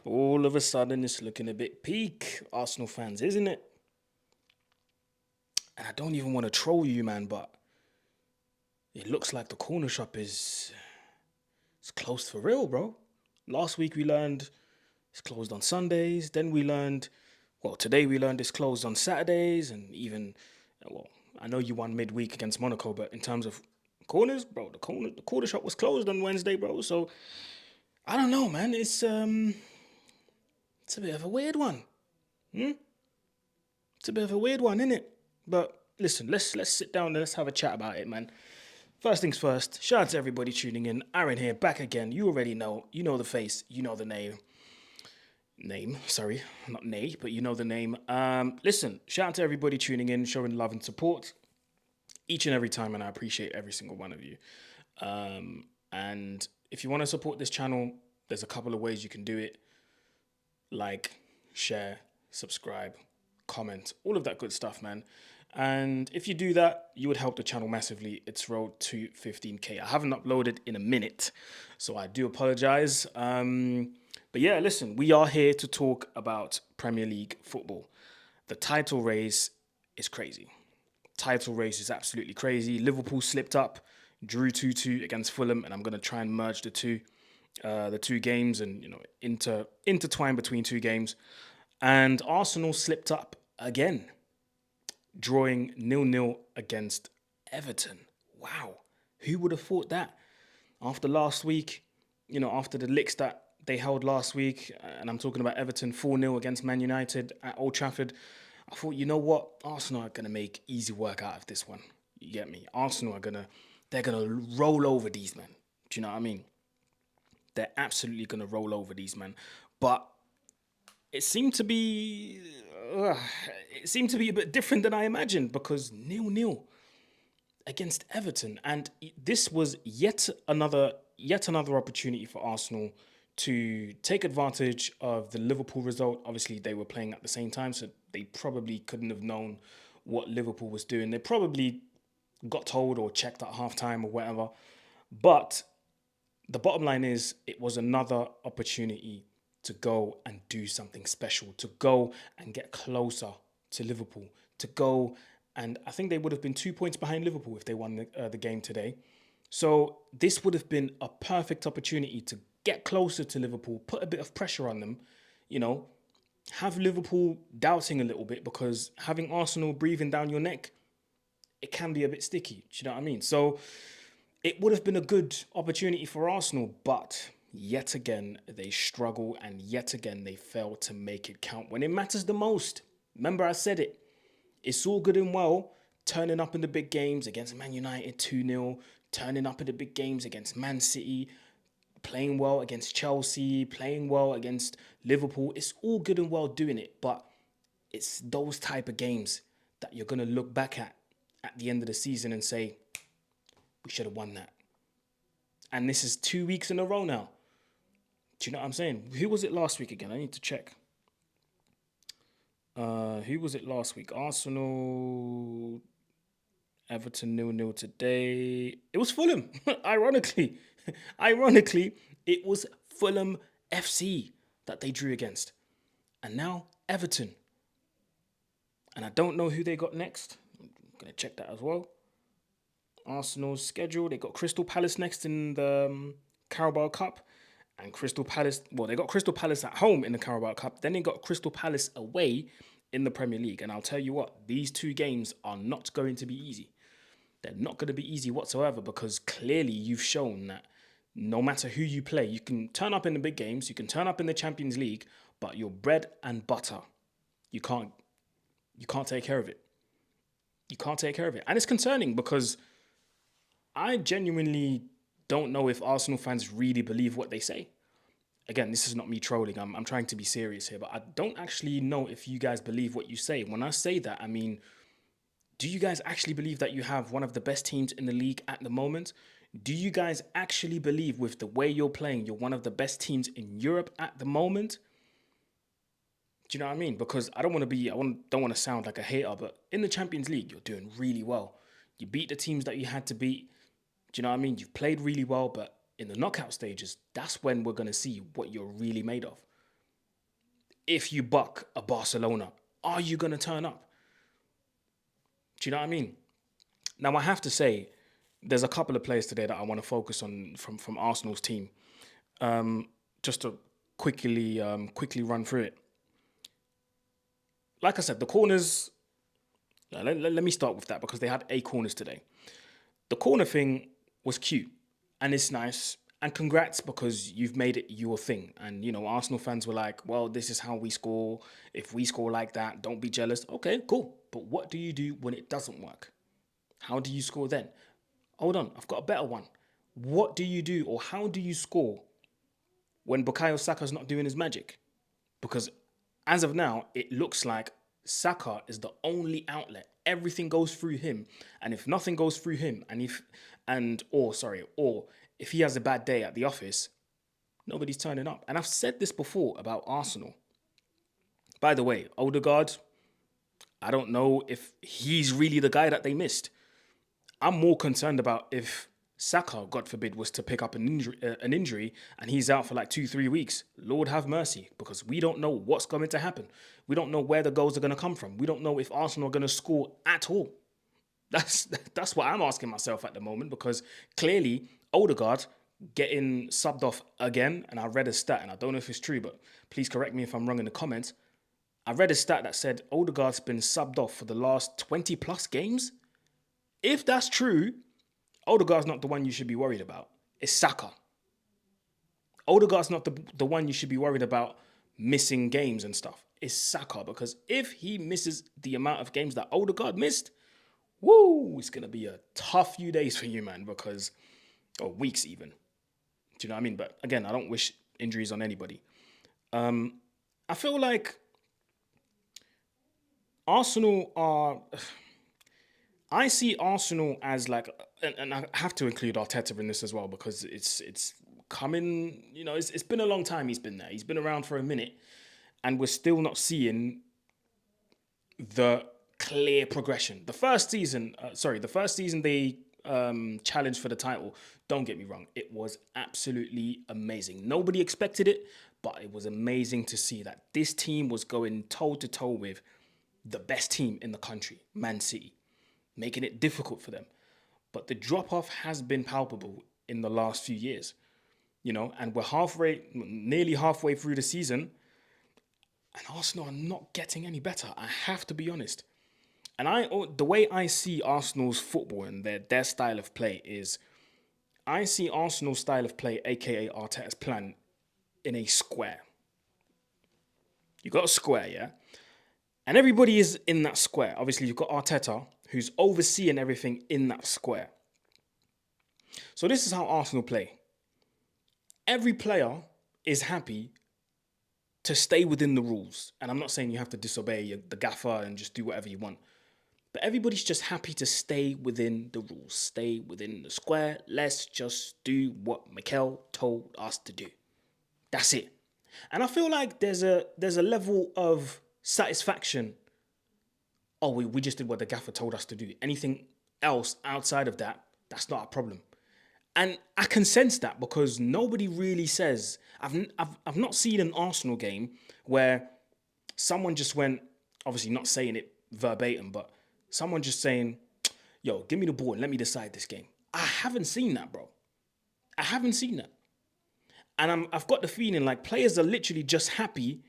All of a sudden, it's looking a bit peak, Arsenal fans, isn't it? And I don't even want to troll you, man, but it looks like the corner shop is it's closed for real, bro. Last week we learned it's closed on Sundays. Then we learned, well, today we learned it's closed on Saturdays, and even, well, I know you won midweek against Monaco, but in terms of corners, bro, the corner shop was closed on Wednesday, bro. So I don't know, man. It's a bit of a weird one. It's a bit of a weird one, isn't it? But listen, let's sit down and let's have a chat about it, man. First things first, shout out to everybody tuning in. Aaron here, back again. You already know. You know the face. You know the name. Sorry, not nay, but you know the name. Listen, shout out to everybody tuning in, showing love and support each and every time, and I appreciate every single one of you. And if you want to support this channel, there's a couple of ways you can do it. Like, share, subscribe, comment, all of that good stuff, man. And if you do that, you would help the channel massively. It's road to 15K. I haven't uploaded in a minute, so I do apologize. But yeah, listen, we are here to talk about Premier League football. The title race is crazy. Title race is absolutely crazy. Liverpool slipped up, drew 2-2 against Fulham, and I'm going to try and merge the two games and, intertwine between two games. And Arsenal slipped up again, drawing 0-0 against Everton. Wow. Who would have thought that? After last week, after the licks that they held last week, and I'm talking about Everton 4-0 against Man United at Old Trafford, I thought, you know what? Arsenal are going to make easy work out of this one. You get me? Arsenal they're going to roll over these men. Do you know what I mean? They're absolutely going to roll over these men. But it seemed to be a bit different than I imagined, because 0-0 against Everton, and this was yet another opportunity for Arsenal to take advantage of the Liverpool result. Obviously, they were playing at the same time, so they probably couldn't have known what Liverpool was doing. They probably got told or checked at halftime or whatever. But the bottom line is, it was another opportunity to go and do something special, to go and get closer to Liverpool, to go, and I think they would have been 2 points behind Liverpool if they won the game today. So this would have been a perfect opportunity to get closer to Liverpool, put a bit of pressure on them, have Liverpool doubting a little bit, because having Arsenal breathing down your neck, it can be a bit sticky. Do you know what I mean? So it would have been a good opportunity for Arsenal, but yet again, they struggle, and yet again, they fail to make it count when it matters the most. Remember, I said it. It's all good and well turning up in the big games against Man United 2-0, turning up in the big games against Man City, playing well against Chelsea, playing well against Liverpool. It's all good and well doing it, but it's those type of games that you're going to look back at the end of the season and say, we should have won that. And this is 2 weeks in a row now. Do you know what I'm saying? Who was it last week again? I need to check. Who was it last week? Arsenal, Everton 0-0 today. It was Fulham. Ironically, it was Fulham FC that they drew against. And now Everton. And I don't know who they got next. I'm going to check that as well. Arsenal's schedule. They got Crystal Palace next in the Carabao Cup. And Crystal Palace, well, they got Crystal Palace at home in the Carabao Cup. Then they got Crystal Palace away in the Premier League. And I'll tell you what, these two games are not going to be easy. They're not going to be easy whatsoever, because clearly you've shown that no matter who you play, you can turn up in the big games, you can turn up in the Champions League, but your bread and butter, you can't take care of it. You can't take care of it. And it's concerning, because I genuinely don't know if Arsenal fans really believe what they say. Again, this is not me trolling. I'm trying to be serious here, but I don't actually know if you guys believe what you say. When I say that, I mean, do you guys actually believe that you have one of the best teams in the league at the moment? Do you guys actually believe, with the way you're playing, you're one of the best teams in Europe at the moment? Do you know what I mean? Because don't want to sound like a hater, but in the Champions League, you're doing really well. You beat the teams that you had to beat. Do you know what I mean? You've played really well, but in the knockout stages, that's when we're going to see what you're really made of. If you buck a Barcelona, are you going to turn up? Do you know what I mean? Now, I have to say, there's a couple of players today that I want to focus on from Arsenal's team. Just to quickly run through it. Like I said, the corners. Let me start with that because they had 8 corners today. The corner thing was cute and it's nice. And congrats because you've made it your thing. And, Arsenal fans were like, well, this is how we score. If we score like that, don't be jealous. Okay, cool. But what do you do when it doesn't work? How do you score then? Hold on, I've got a better one. What do you do or how do you score when Bukayo Saka's not doing his magic? Because as of now, it looks like Saka is the only outlet. Everything goes through him, and if nothing goes through him, or if he has a bad day at the office, nobody's turning up. And I've said this before about Arsenal. By the way, Odegaard, I don't know if he's really the guy that they missed. I'm more concerned about if Saka, God forbid, was to pick up an injury and he's out for like 2-3 weeks. Lord have mercy, because we don't know what's going to happen. We don't know where the goals are going to come from. We don't know if Arsenal are going to score at all. That's what I'm asking myself at the moment, because clearly Odegaard getting subbed off again, and I read a stat, and I don't know if it's true, but please correct me if I'm wrong in the comments. I read a stat that said Odegaard's been subbed off for the last 20 plus games. If that's true, Odegaard's not the one you should be worried about. It's Saka. Odegaard's not the one you should be worried about missing games and stuff. It's Saka, because if he misses the amount of games that Odegaard missed, woo, it's going to be a tough few days for you, man, or weeks even. Do you know what I mean? But again, I don't wish injuries on anybody. I feel like Arsenal are... I see Arsenal as like, and I have to include Arteta in this as well, because it's coming, it's been a long time he's been there. He's been around for a minute, and we're still not seeing the clear progression. The first season they challenged for the title, don't get me wrong, it was absolutely amazing. Nobody expected it, but it was amazing to see that this team was going toe to toe with the best team in the country, Man City, making it difficult for them. But the drop-off has been palpable in the last few years, and we're nearly halfway through the season, and Arsenal are not getting any better. I have to be honest. And the way I see Arsenal's football and their style of play is, I see Arsenal's style of play, aka Arteta's plan, in a square. You got a square, yeah? And everybody is in that square. Obviously, you've got Arteta, who's overseeing everything in that square. So this is how Arsenal play. Every player is happy to stay within the rules. And I'm not saying you have to disobey the gaffer and just do whatever you want. But everybody's just happy to stay within the rules. Stay within the square. Let's just do what Mikel told us to do. That's it. And I feel like there's a level of satisfaction. Oh, we just did what the gaffer told us to do. Anything else outside of that, that's not a problem. And I can sense that, because nobody really says... I've not seen an Arsenal game where someone just went, obviously not saying it verbatim, but someone just saying, yo, give me the ball and let me decide this game. I haven't seen that, bro. I haven't seen that. And I've got the feeling like players are literally just happy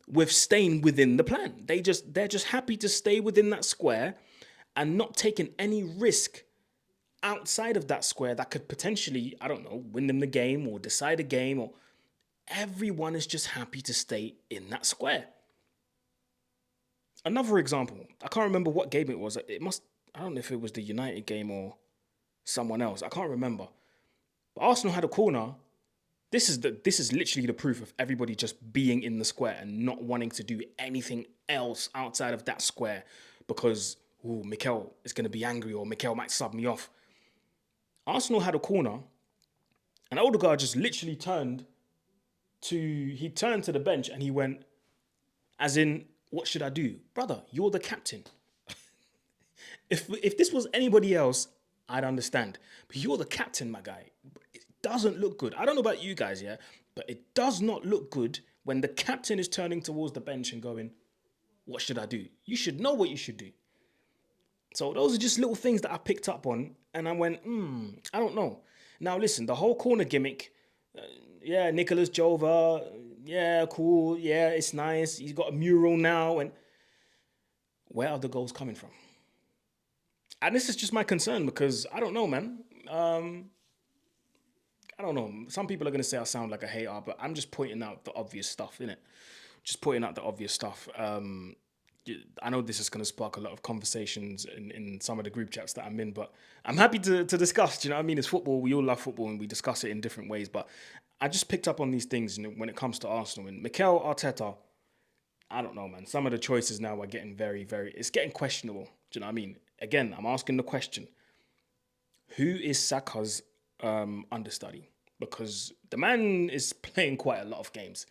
with staying within the plan. They're just happy to stay within that square and not taking any risk outside of that square that could potentially, I don't know, win them the game or decide a game. Or everyone is just happy to stay in that square. Another example, I can't remember what game it was. I don't know if it was the United game or someone else. I can't remember. But Arsenal had a corner. This is literally the proof of everybody just being in the square and not wanting to do anything else outside of that square because, Mikel is going to be angry or Mikel might sub me off. Arsenal had a corner and Odegaard just literally turned to the bench and he went, As in, what should I do? Brother, you're the captain. If this was anybody else, I'd understand. But you're the captain, my guy. It doesn't look good. I don't know about you guys, yeah, but it does not look good when the captain is turning towards the bench and going, what should I do? You should know what you should do. So those are just little things that I picked up on, and I went, I don't know. Now listen, the whole corner gimmick, yeah, Nicholas Jova, yeah, cool, yeah, it's nice. He's got a mural now, and where are the goals coming from? And this is just my concern because I don't know, man. I don't know. Some people are gonna say I sound like a hater, but I'm just pointing out the obvious stuff, innit? Just pointing out the obvious stuff. I know this is going to spark a lot of conversations in some of the group chats that I'm in, but I'm happy to discuss. Do you know what I mean? It's football. We all love football and we discuss it in different ways. But I just picked up on these things, when it comes to Arsenal. And Mikel Arteta, I don't know, man. Some of the choices now are getting very, very, it's getting questionable. Do you know what I mean? Again, I'm asking the question, who is Saka's understudy? Because the man is playing quite a lot of games.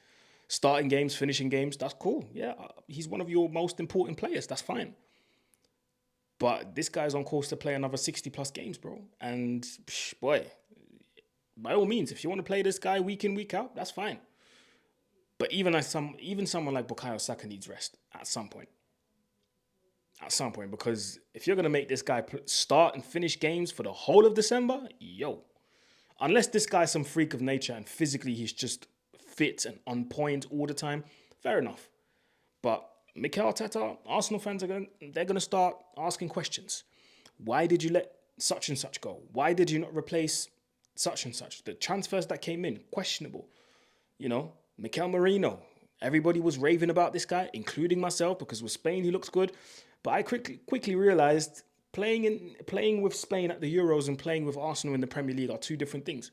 Starting games, finishing games, that's cool. Yeah, he's one of your most important players. That's fine. But this guy's on course to play another 60 plus games, bro. And boy, by all means, if you want to play this guy week in, week out, that's fine. But even someone like Bukayo Saka needs rest at some point. At some point, because if you're gonna make this guy start and finish games for the whole of December, yo, unless this guy's some freak of nature and physically he's just fit and on point all the time, fair enough. But Mikel Arteta, Arsenal fans they're gonna start asking questions. Why did you let such and such go? Why did you not replace such and such? The transfers that came in, questionable. Mikel Merino. Everybody was raving about this guy, including myself, because with Spain he looks good. But I quickly realized playing with Spain at the Euros and playing with Arsenal in the Premier League are two different things.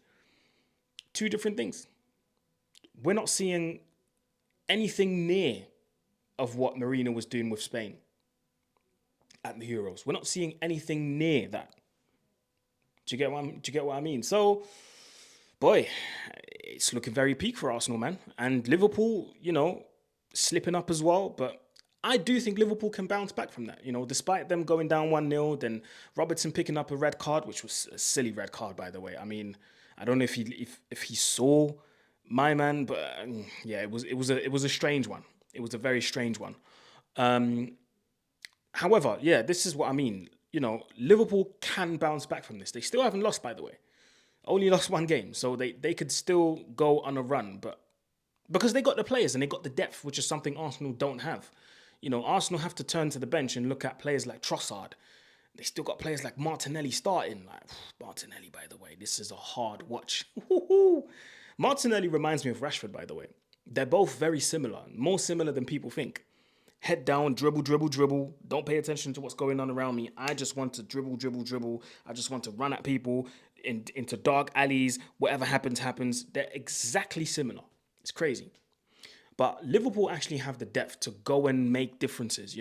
Two different things. We're not seeing anything near of what Marino was doing with Spain at the Euros. We're not seeing anything near that. Do you get what I mean? So, boy, it's looking very peak for Arsenal, man. And Liverpool, slipping up as well. But I do think Liverpool can bounce back from that. Despite them going down 1-0, then Robertson picking up a red card, which was a silly red card, by the way. I mean, I don't know if he saw my man, but yeah, it was a strange one. It was a very strange one. However, yeah, this is what I mean. Liverpool can bounce back from this. They still haven't lost, by the way. Only lost one game, so they could still go on a run, but because they got the players and they got the depth, which is something Arsenal don't have. Arsenal have to turn to the bench and look at players like Trossard. They still got players like Martinelli starting. Like Martinelli, by the way, this is a hard watch. Martinelli reminds me of Rashford, by the way. They're both very similar, more similar than people think. Head down, dribble, dribble, dribble. Don't pay attention to what's going on around me. I just want to dribble, dribble, dribble. I just want to run at people into dark alleys. Whatever happens, happens. They're exactly similar. It's crazy. But Liverpool actually have the depth to go and make differences,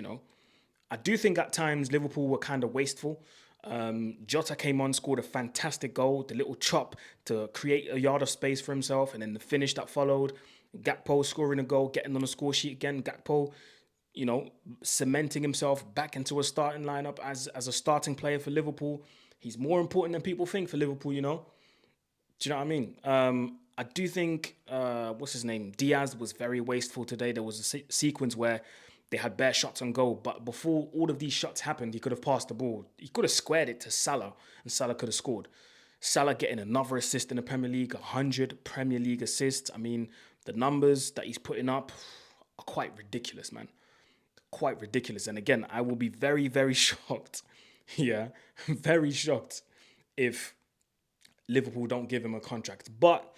I do think at times Liverpool were kind of wasteful. Jota came on, scored a fantastic goal. The little chop to create a yard of space for himself, and then the finish that followed. Gakpo scoring a goal, getting on the score sheet again. Gakpo, cementing himself back into a starting lineup as a starting player for Liverpool. He's more important than people think for Liverpool, Do you know what I mean? I do think, what's his name? Diaz was very wasteful today. There was a sequence where they had bare shots on goal, but before all of these shots happened, he could have passed the ball. He could have squared it to Salah, and Salah could have scored. Salah getting another assist in the Premier League, 100 Premier League assists. I mean, the numbers that he's putting up are quite ridiculous, man. Quite ridiculous. And again, I will be very, very shocked. Yeah, very shocked if Liverpool don't give him a contract. But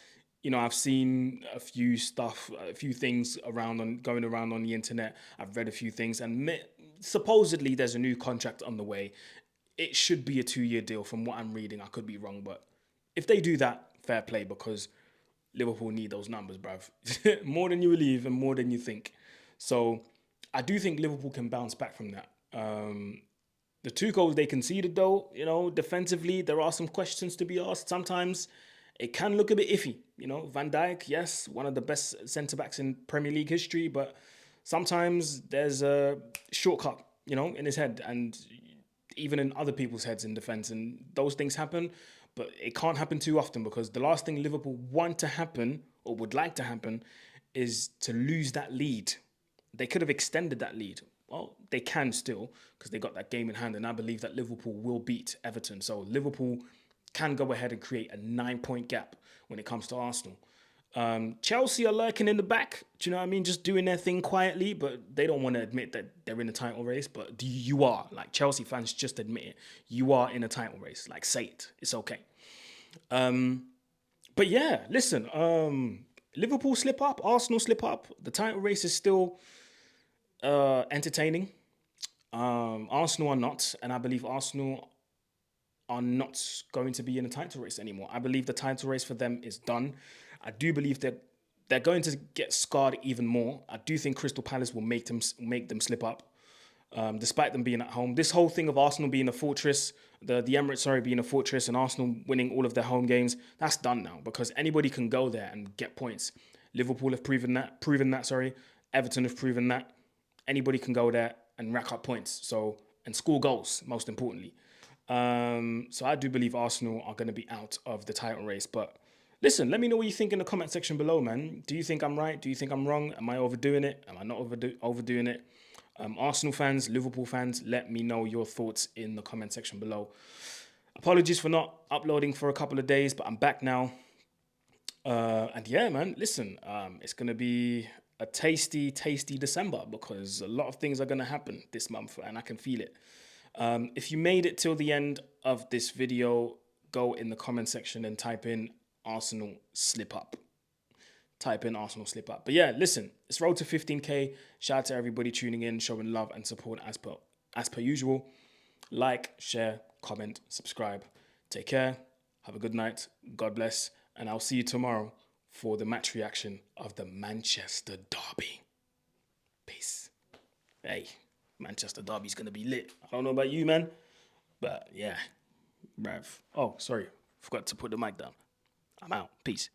I've seen a few things going around on the internet. I've read a few things, and supposedly there's a new contract on the way. It should be a 2-year deal from what I'm reading. I could be wrong, but if they do that, fair play, because Liverpool need those numbers, bruv. More than you believe and more than you think. So I do think Liverpool can bounce back from that. The 2 goals they conceded, though, defensively, there are some questions to be asked. Sometimes it can look a bit iffy. Van Dijk, yes, one of the best centre-backs in Premier League history, but sometimes there's a shortcut, in his head, and even in other people's heads in defense, and those things happen. But it can't happen too often, because the last thing Liverpool want to happen, or would like to happen, is to lose that lead. They could have extended that lead. Well, they can still, because they got that game in hand, and I believe that Liverpool will beat Everton. So Liverpool can go ahead and create a 9-point gap when it comes to Arsenal. Chelsea are lurking in the back. Do you know what I mean? Just doing their thing quietly, but they don't want to admit that they're in a title race. But you are. Like, Chelsea fans, just admit it. You are in a title race. Like, say it. It's okay. But yeah, listen. Liverpool slip up. Arsenal slip up. The title race is still entertaining. Arsenal are not. And I believe Arsenal are not going to be in a title race anymore. I believe the title race for them is done. I do believe that they're going to get scarred even more. I do think Crystal Palace will make them slip up, despite them being at home. This whole thing of Arsenal being a fortress, the Emirates, being a fortress, and Arsenal winning all of their home games, that's done now, because anybody can go there and get points. Liverpool have proven that. Everton have proven that. Anybody can go there and rack up points. And score goals, most importantly. So I do believe Arsenal are going to be out of the title race. But listen, let me know what you think in the comment section below, man. Do you think I'm right? Do you think I'm wrong? Am I overdoing it? Am I not overdoing it? Arsenal fans, Liverpool fans, let me know your thoughts in the comment section below. Apologies for not uploading for a couple of days, but I'm back now. And yeah, man, listen, it's going to be a tasty December, because a lot of things are going to happen this month, and I can feel it. If you made it till the end of this video, go in the comment section and type in Arsenal slip up. But yeah, listen, it's road to 15K. Shout out to everybody tuning in, showing love and support as per usual. Like, share, comment, subscribe. Take care. Have a good night. God bless. And I'll see you tomorrow for the match reaction of the Manchester Derby. Peace. Hey, Manchester Derby's going to be lit. I don't know about you, man. But yeah, bruv. Oh, sorry. Forgot to put the mic down. I'm out. Peace.